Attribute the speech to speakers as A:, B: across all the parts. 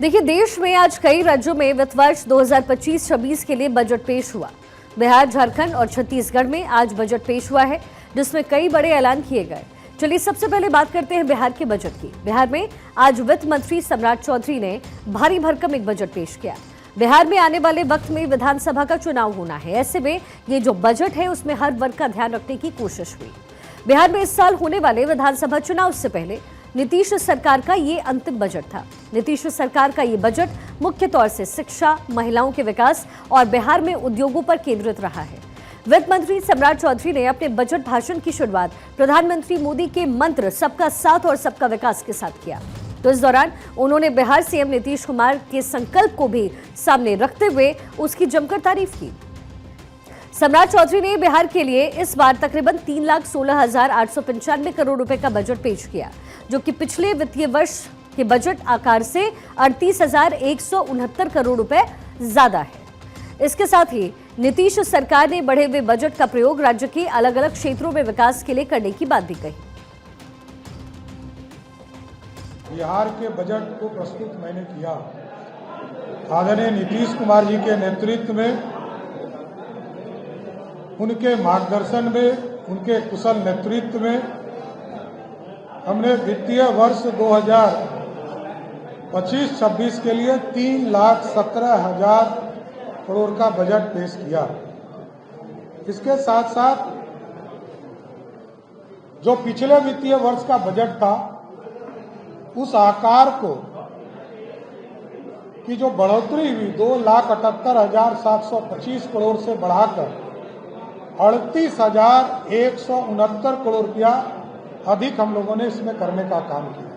A: देखिए, देश में आज कई राज्यों में वित्त वर्ष 2025-26 के लिए बजट पेश हुआ। बिहार, झारखंड और छत्तीसगढ़ में आज बजट पेश हुआ है, जिसमें कई बड़े ऐलान किए गए। चलिए सबसे पहले बात करते हैं बिहार के बजट की। बिहार में आज वित्त मंत्री सम्राट चौधरी ने भारी भरकम एक बजट पेश किया। बिहार में आने वाले वक्त में विधानसभा का चुनाव होना है, ऐसे में ये जो बजट है उसमें हर वर्ग का ध्यान रखने की कोशिश हुई। बिहार में इस साल होने वाले विधानसभा चुनाव से पहले नीतीश सरकार का ये अंतिम बजट था। नीतीश सरकार का ये बजट मुख्य तौर से शिक्षा, महिलाओं के विकास और बिहार में उद्योगों पर केंद्रित रहा है। वित्त मंत्री सम्राट चौधरी ने अपने बजट भाषण की शुरुआत प्रधानमंत्री मोदी के मंत्र सबका साथ और सबका विकास के साथ किया। तो इस दौरान उन्होंने बिहार सीएम नीतीश कुमार के संकल्प को भी सामने रखते हुए उसकी जमकर तारीफ की। सम्राट चौधरी ने बिहार के लिए इस बार तकरीबन 3,16,895 करोड़ रुपए का बजट पेश किया, जो कि पिछले वित्तीय वर्ष के बजट आकार से 38,169 करोड़ रुपए ज्यादा है। इसके साथ ही नीतीश सरकार ने बढ़े हुए बजट का प्रयोग राज्य के अलग अलग क्षेत्रों में विकास के लिए करने की बात भी कही।
B: बिहार के बजट को प्रस्तुत मैंने किया। आदरणीय नीतीश कुमार जी के नेतृत्व में, उनके मार्गदर्शन में, उनके कुशल नेतृत्व में हमने वित्तीय वर्ष 2025-26 के लिए 3,17,000 करोड़ का बजट पेश किया। इसके साथ साथ जो पिछले वित्तीय वर्ष का बजट था, उस आकार को की जो बढ़ोतरी हुई 2,78,725 करोड़ से बढ़ाकर 38,169 करोड़ रुपया अधिक हम लोगों ने इसमें करने का काम किया।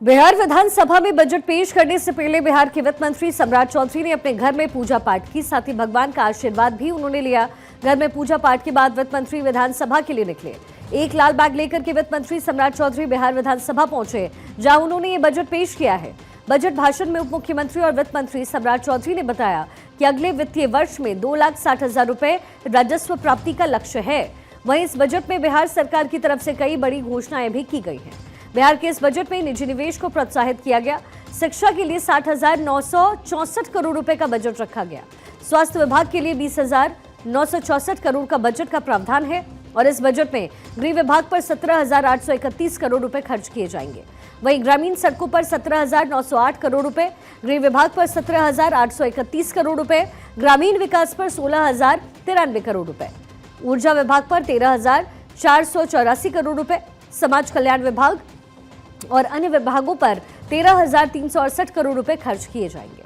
A: बिहार विधानसभा में बजट पेश करने से पहले बिहार के वित्त मंत्री सम्राट चौधरी ने अपने घर में पूजा पाठ की, साथ ही भगवान का आशीर्वाद भी उन्होंने लिया। घर में पूजा पाठ के बाद वित्त मंत्री विधानसभा के लिए निकले। एक लाल बैग लेकर के वित्त मंत्री सम्राट चौधरी बिहार विधानसभा पहुंचे, जहां उन्होंने ये बजट पेश किया है। बजट भाषण में उप मुख्यमंत्री और वित्त मंत्री सम्राट चौधरी ने बताया कि अगले वित्तीय वर्ष में 2,60,000 रुपए राजस्व प्राप्ति का लक्ष्य है। वहीं इस बजट में बिहार सरकार की तरफ से कई बड़ी घोषणाएं भी की गई हैं। बिहार के इस बजट में निजी निवेश को प्रोत्साहित किया गया। शिक्षा के लिए 60,964 करोड़ रुपए का बजट रखा गया। स्वास्थ्य विभाग के लिए 20,964 करोड़ का बजट का प्रावधान है और इस बजट में गृह विभाग पर 17,831 करोड़ रुपए खर्च किए जाएंगे। वहीं ग्रामीण सड़कों पर 17,908 करोड़ रुपए, गृह विभाग पर 17,831 करोड़ रुपए, ग्रामीण विकास पर 16,093 करोड़ रुपए, ऊर्जा विभाग पर 13,484 करोड़ रुपए, समाज कल्याण विभाग और अन्य विभागों पर 13,368 करोड़ रुपए खर्च किए जाएंगे।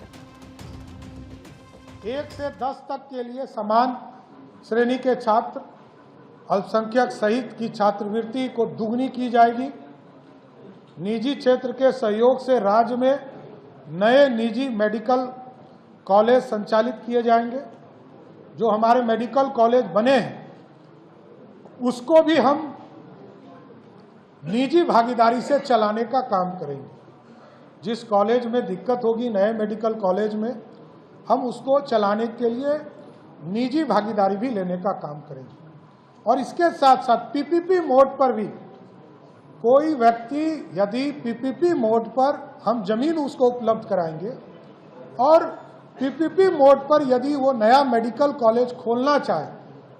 B: 1 से 10 तक के लिए समान श्रेणी के छात्र, अल्पसंख्यक सहित की छात्रवृत्ति को दुगनी की जाएगी। निजी क्षेत्र के सहयोग से राज्य में नए निजी मेडिकल कॉलेज संचालित किए जाएंगे। जो हमारे मेडिकल कॉलेज बने हैं, उसको भी हम निजी भागीदारी से चलाने का काम करेंगे। जिस कॉलेज में दिक्कत होगी नए मेडिकल कॉलेज में, हम उसको चलाने के लिए निजी भागीदारी भी लेने का काम करेंगे। और इसके साथ साथ पीपीपी मोड पर भी कोई व्यक्ति यदि पीपीपी मोड पर हम जमीन उसको उपलब्ध कराएंगे और पीपीपी मोड पर यदि वो नया मेडिकल कॉलेज खोलना चाहे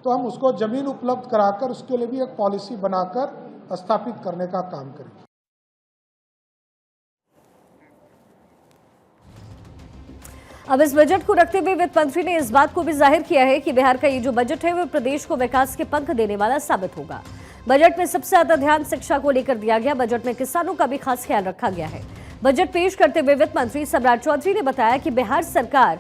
B: तो हम उसको जमीन उपलब्ध कराकर उसके लिए भी एक पॉलिसी बनाकर स्थापित करने का काम करेंगे।
A: अब इस बजट को रखते हुए वित्त मंत्री ने इस बात को भी जाहिर किया है कि बिहार का ये जो बजट है वो प्रदेश को विकास के पंख देने वाला साबित होगा। बजट में सबसे ज्यादा ध्यान शिक्षा को लेकर दिया गया। बजट में किसानों का भी खास ख्याल रखा गया है। बजट पेश करते हुए वित्त मंत्री सम्राट चौधरी ने बताया कि बिहार सरकार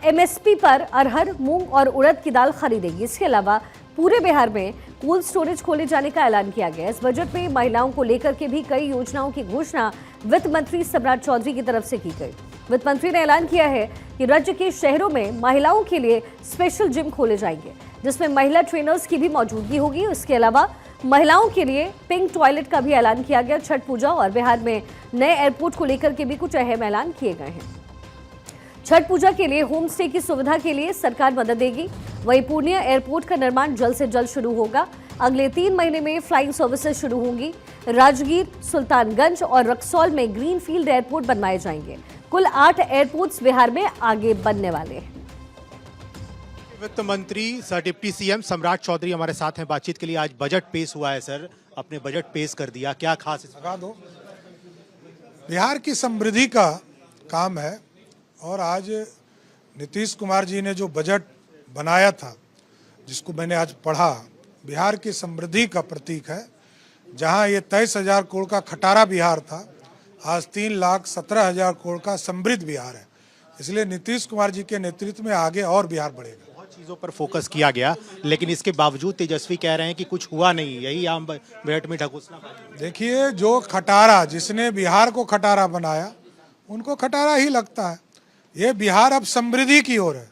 A: एमएसपी पर अरहर, मूंग और उड़द की दाल खरीदेगी। इसके अलावा पूरे बिहार में कोल्ड स्टोरेज खोले जाने का ऐलान किया गया। इस बजट में महिलाओं को लेकर के भी कई योजनाओं की घोषणा वित्त मंत्री सम्राट चौधरी की तरफ से की गई। वित्त मंत्री ने ऐलान किया है कि राज्य के शहरों में महिलाओं के लिए स्पेशल जिम खोले जाएंगे, जिसमें महिला ट्रेनर्स की भी मौजूदगी होगी। इसके अलावा महिलाओं के लिए पिंक टॉयलेट का भी ऐलान किया गया। छठ पूजा और बिहार में नए एयरपोर्ट को लेकर के भी कुछ अहम ऐलान किए गए हैं। छठ पूजा के लिए होम स्टे की सुविधा के लिए सरकार मदद देगी। वहीं पूर्णिया एयरपोर्ट का निर्माण जल्द से जल्द शुरू होगा। अगले 3 महीने में फ्लाइंग सर्विसेज शुरू होंगी। राजगीर, सुल्तानगंज और रक्सौल में ग्रीनफील्ड एयरपोर्ट बनवाए जाएंगे। कुल 8 एयरपोर्ट्स बिहार में आगे बनने वाले हैं।
C: वित्त मंत्री सर डिप्टी सीएम सम्राट चौधरी हमारे साथ हैं बातचीत के लिए। आज बजट पेश हुआ है सर, अपने बजट पेश कर दिया, क्या खास इसमें?
B: लगा दो, बिहार की समृद्धि का काम है और आज नीतीश कुमार जी ने जो बजट बनाया था, जिसको मैंने आज पढ़ा, बिहार की समृद्धि का प्रतीक है। जहां ये 23,000 करोड़ का खटारा बिहार था, आज 3,17,000 करोड़ का समृद्ध बिहार है। इसलिए नीतीश कुमार जी के नेतृत्व में आगे और बिहार बढ़ेगा।
C: बहुत चीजों पर फोकस किया गया, लेकिन इसके बावजूद तेजस्वी कह रहे हैं कि कुछ हुआ नहीं, यही आम बजट में ढकोसला।
B: देखिए, जो खटारा, जिसने बिहार को खटारा बनाया, उनको खटारा ही लगता है। ये बिहार अब समृद्धि की ओर है,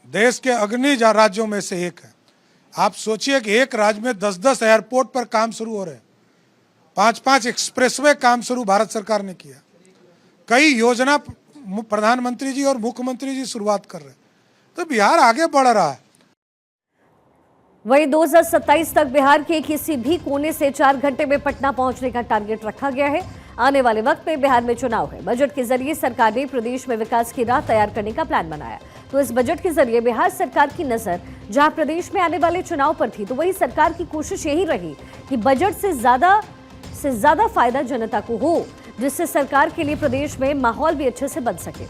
B: देश के अग्रणी राज्यों में से एक है। आप सोचिए कि एक राज्य में 10-10 एयरपोर्ट पर काम शुरू हो रहे हैं, 5-5 एक्सप्रेसवे काम शुरू भारत सरकार ने किया, कई योजना प्रधानमंत्री जी और मुख्यमंत्री जी शुरुआत कर रहे हैं। तो बिहार आगे बढ़ रहा है।
A: वहीं 2027 तक बिहार के किसी भी कोने से 4 घंटे में पटना पहुंचने का टारगेट रखा गया है। आने वाले वक्त में बिहार में चुनाव है। बजट के जरिए सरकार ने प्रदेश में विकास की राह तैयार करने का प्लान बनाया। तो इस बजट के जरिए बिहार सरकार की नजर जहां प्रदेश में आने वाले चुनाव पर थी, तो वहीं सरकार की कोशिश यही रही कि बजट से ज्यादा फायदा जनता को हो, जिससे सरकार के लिए प्रदेश में माहौल भी अच्छे से बन सके।